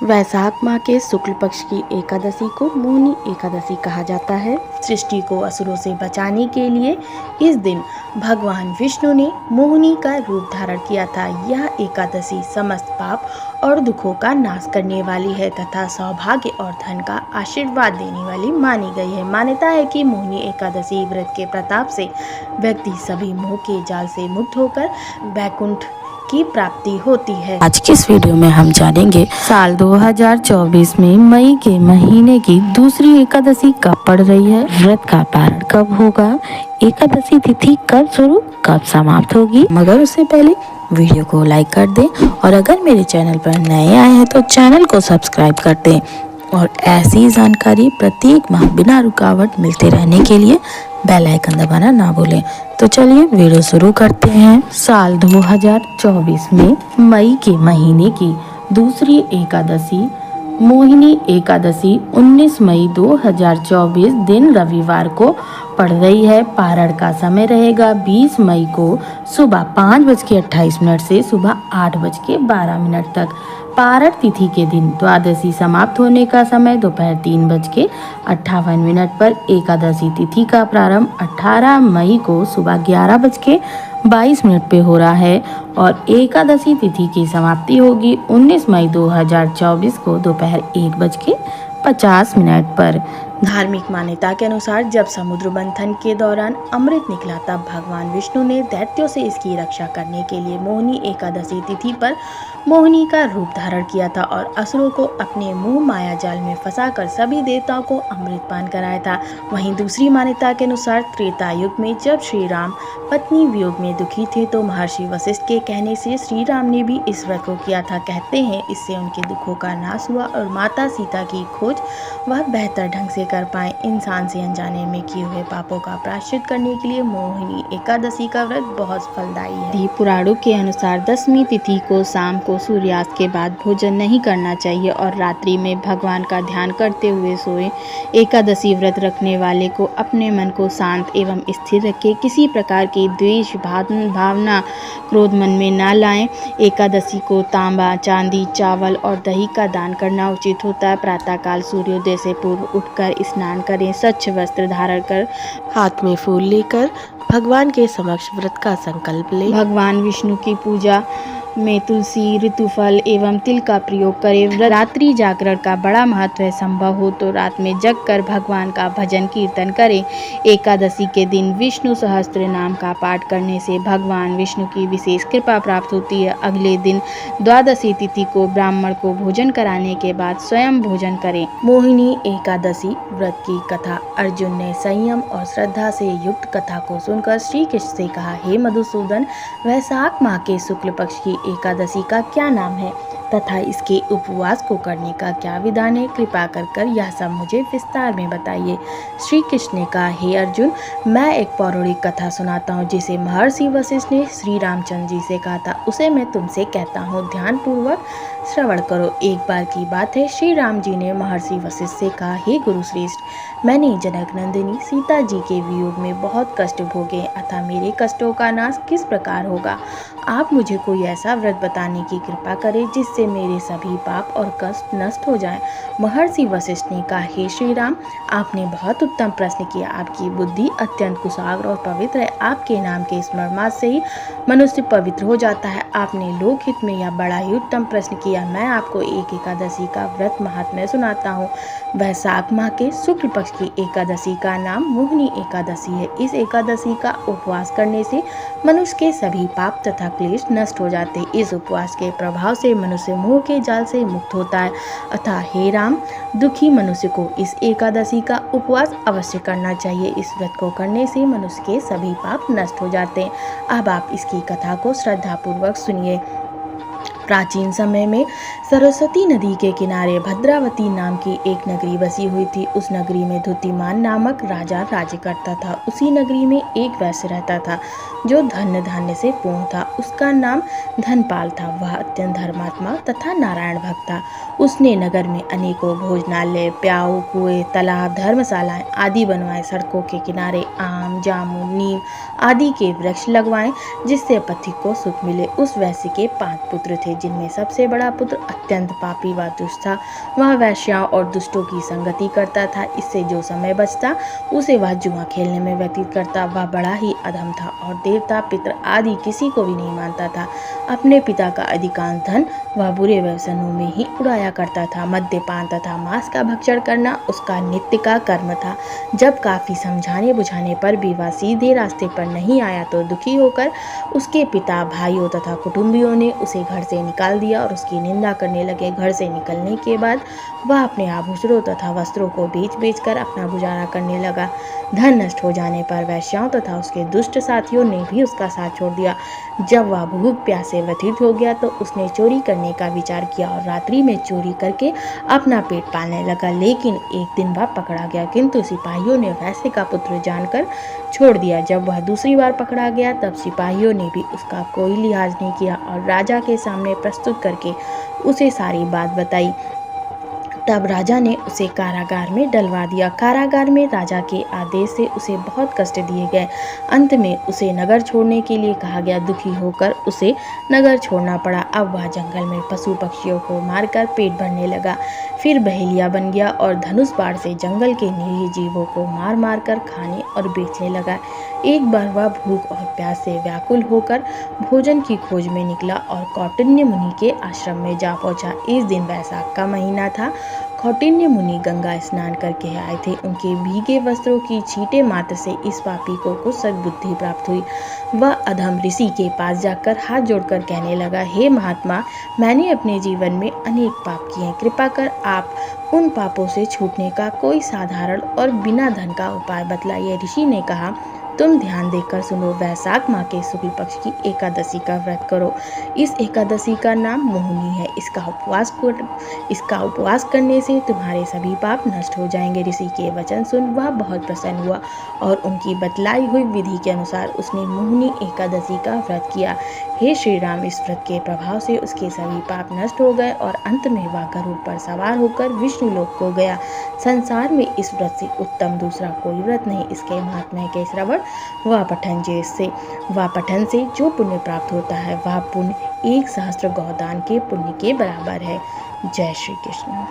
वैशाख माह के शुक्ल पक्ष की एकादशी को मोहिनी एकादशी कहा जाता है। सृष्टि को असुरों से बचाने के लिए इस दिन भगवान विष्णु ने मोहिनी का रूप धारण किया था। यह एकादशी समस्त पाप और दुखों का नाश करने वाली है तथा सौभाग्य और धन का आशीर्वाद देने वाली मानी गई है। मान्यता है कि मोहिनी एकादशी व्रत के प्रताप से व्यक्ति सभी मोह के जाल से मुक्त होकर वैकुंठ की प्राप्ति होती है। आज के इस वीडियो में हम जानेंगे साल 2024 में मई के महीने की दूसरी एकादशी कब पड़ रही है, व्रत का पारण कब होगा, एकादशी तिथि कब शुरू कब समाप्त होगी। मगर उससे पहले वीडियो को लाइक कर दें और अगर मेरे चैनल पर नए आए हैं तो चैनल को सब्सक्राइब कर दें और ऐसी जानकारी प्रत्येक माह बिना रुकावट मिलते रहने के लिए बेल आइकन दबाना ना भूलें। तो चलिए वीडियो शुरू करते हैं। साल 2024 में मई के महीने की दूसरी एकादशी मोहिनी एकादशी 19 मई 2024 दिन रविवार को पड़ रही है। पारण का समय रहेगा 20 मई को सुबह 5:28 से सुबह 8:12 तक। पारण तिथि के दिन द्वादशी समाप्त होने का समय दोपहर 3:58 पर। एकादशी तिथि का प्रारंभ 18 मई को सुबह 11:22 पे हो रहा है और एकादशी तिथि की समाप्ति होगी 19 मई 2024 को दोपहर 1:50 पर। धार्मिक मान्यता के अनुसार जब समुद्र मंथन के दौरान अमृत निकला तब भगवान विष्णु ने दैत्यों से इसकी रक्षा करने के लिए मोहिनी एकादशी तिथि पर मोहिनी का रूप धारण किया था और असुरों को अपने मुंह माया जाल में फंसाकर सभी देवताओं को अमृत पान कराया था। वहीं दूसरी मान्यता के अनुसार त्रेता युग में जब श्री राम पत्नी वियोग में दुखी थे तो महर्षि वशिष्ठ के कहने से श्री राम ने भी इस व्रत को किया था। कहते हैं इससे उनके दुखों का नाश हुआ और माता सीता की खोज वह बेहतर ढंग से कर पाए। इंसान से अनजाने में किए हुए पापों का प्रायश्चित करने के लिए मोहिनी एकादशी का व्रत बहुत फलदायी है। पुराणों के अनुसार दसवीं तिथि को शाम को सूर्यास्त के बाद भोजन नहीं करना चाहिए और रात्रि में भगवान का ध्यान करते हुए सोए। एकादशी व्रत रखने वाले को अपने मन को शांत एवं स्थिर रखे, किसी प्रकार की द्वेष भावना क्रोध मन में ना लाएं। एकादशी को तांबा, चांदी, चावल और दही का दान करना उचित होता है। प्रातःकाल सूर्योदय से पूर्व उठकर स्नान करें, स्वच्छ वस्त्र धारण कर हाथ में फूल लेकर भगवान के समक्ष व्रत का संकल्प लें। भगवान विष्णु की पूजा में तुलसी, ऋतुफल एवं तिल का प्रयोग करें। रात्रि जागरण का बड़ा महत्व है। संभव हो तो रात में जग कर भगवान का भजन कीर्तन करें। एकादशी के दिन विष्णु सहस्त्र नाम का पाठ करने से भगवान विष्णु की विशेष कृपा प्राप्त होती है। अगले दिन द्वादशी तिथि को ब्राह्मण को भोजन कराने के बाद स्वयं भोजन करें। मोहिनी एकादशी व्रत की कथा। अर्जुन ने संयम और श्रद्धा से युक्त कथा को सुनकर श्री कृष्ण से कहा, हे मधुसूदन, वैशाख माह के शुक्ल पक्ष की एकादशी का क्या नाम है तथा इसके उपवास को करने का क्या विधान है? कृपा कर यह सब मुझे विस्तार में बताइए। श्री कृष्ण ने कहा, हे अर्जुन, मैं एक पौराणिक कथा सुनाता हूँ जिसे महर्षि वशिष्ठ ने श्री रामचंद्र जी से कहा था। उसे मैं तुमसे कहता हूँ, ध्यान पूर्वक श्रवण करो। एक बार की बात है, श्री राम जी ने महर्षि वशिष्ठ से कहा, हे गुरुश्रेष्ठ, मैंने जनक नंदिनी सीता जी के वियोग में बहुत कष्ट भोगे, अतः मेरे कष्टों का नाश किस प्रकार होगा? आप मुझे कोई ऐसा व्रत बताने की कृपा करें जिससे मेरे सभी पाप और कष्ट नष्ट हो जाएं। महर्षि वशिष्ठ ने कहा, हे श्री राम, आपने बहुत उत्तम प्रश्न किया। आपकी बुद्धि अत्यंत कुशाग्र और पवित्र है। आपके नाम के स्मरण मात्र से ही मनुष्य पवित्र हो जाता है। आपने लोकहित में यह बड़ा ही उत्तम प्रश्न किया। मैं आपको एक एकादशी का व्रत महात्म्य सुनाता हूँ। वैशाख माह के शुक्ल पक्ष की एकादशी का नाम मोहिनी एकादशी है। इस एकादशी का उपवास करने से मनुष्य के सभी पाप तथा क्लेश नष्ट हो जाते हैं। इस उपवास के प्रभाव से मनुष्य मोह के जाल से मुक्त होता है। अतः हे राम, दुखी मनुष्य को इस एकादशी का उपवास अवश्य करना चाहिए। इस व्रत को करने से मनुष्य के सभी पाप नष्ट हो जाते हैं। अब आप इसकी कथा को श्रद्धा पूर्वक सुनिए। प्राचीन समय में सरस्वती नदी के किनारे भद्रावती नाम की एक नगरी बसी हुई थी। उस नगरी में धुतिमान नामक राजा राज्य करता था। उसी नगरी में एक वैश्य रहता था जो धन धान्य से पूर्ण था। उसका नाम धनपाल था। वह अत्यंत धर्मात्मा तथा नारायण भक्त था। उसने नगर में अनेकों भोजनालय, प्याऊ, कुएं, तालाब, धर्मशालाएं आदि बनवाए। सड़कों के किनारे आम, जामुन, नीम आदि के वृक्ष लगवाए जिससे पथिक को सुख मिले। उस वैश्य के 5 पुत्र थे जिनमें सबसे बड़ा पुत्र अत्यंत पापी व दुष्ट था। वह वैश्याओं और दुष्टों की संगति करता था। इससे जो समय बचता उसे वह जुआ खेलने में व्यतीत करता। वह बड़ा ही अधम था और देवता पितर आदि किसी को भी नहीं मानता था। अपने पिता का अधिकांश धन वह बुरे व्यसनों में ही उड़ाया करता था। मद्यपान तथा मांस का भक्षण करना उसका नित्य का कर्म था। जब काफी समझाने बुझाने पर भी वह सीधे रास्ते पर नहीं आया तो दुखी होकर उसके पिता, भाइयों तथा कुटुंबियों ने उसे घर से निकाल दिया और उसकी निंदा करने लगे। घर से निकलने के बाद वह अपने आभूषणों तथा वस्त्रों को बेच कर अपना गुजारा करने लगा। धन नष्ट हो जाने पर वैश्याओं तथा उसके दुष्ट साथियों ने भी उसका साथ छोड़ दिया। जब वह भूख प्यास से व्यथित हो गया तो उसने चोरी करने का विचार किया और रात्रि में चोरी करके अपना पेट पालने लगा। लेकिन एक दिन वह पकड़ा गया, किंतु सिपाहियों ने वैश्य का पुत्र जानकर छोड़ दिया। जब वह दूसरी बार पकड़ा गया तब सिपाहियों ने भी उसका कोई लिहाज नहीं किया और राजा के सामने प्रस्तुत करके उसे सारी बात बताई। तब राजा ने उसे कारागार में डलवा दिया। कारागार में राजा के आदेश से उसे बहुत कष्ट दिए गए। अंत में उसे नगर छोड़ने के लिए कहा गया। दुखी होकर उसे नगर छोड़ना पड़ा। अब वह जंगल में पशु पक्षियों को मारकर पेट भरने लगा। फिर बहेलिया बन गया और धनुष बाण से जंगल के निरीह जीवों को मार मार कर खाने और बेचने लगा। एक बार वह भूख और प्यास से व्याकुल होकर भोजन की खोज में निकला और कौटिन्य मुनि के आश्रम में जा पहुंचा। इस दिन वैशाख का महीना था। कौटिन्य मुनि गंगा स्नान करके आए थे। उनके भीगे वस्त्रों की छींटे मात्र से इस पापी को कुछ सद्बुद्धि प्राप्त हुई। वह अधम ऋषि के पास जाकर हाथ जोड़कर कहने लगा, हे महात्मा, मैंने अपने जीवन में अनेक पाप किए हैं। कृपा कर आप उन पापों से छूटने का कोई साधारण और बिना धन का उपाय बतलाइए। ऋषि ने कहा, तुम ध्यान देकर सुनो। वैशाख माह के शुक्ल पक्ष की एकादशी का व्रत करो। इस एकादशी का नाम मोहिनी है। इसका उपवास करने से तुम्हारे सभी पाप नष्ट हो जाएंगे। ऋषि के वचन सुन वह बहुत प्रसन्न हुआ और उनकी बतलाई हुई विधि के अनुसार उसने मोहिनी एकादशी का व्रत किया। हे श्री राम, इस व्रत के प्रभाव से उसके सभी पाप नष्ट हो गए और अंत में वह गरुड़ पर सवार होकर विष्णु लोक को गया। संसार में इस व्रत से उत्तम दूसरा कोई व्रत नहीं। इसके महात्म्य के श्रवण व पठन से जो पुण्य प्राप्त होता है वह पुण्य 1 सहस्त्र गौदान के पुण्य के बराबर है। जय श्री कृष्ण।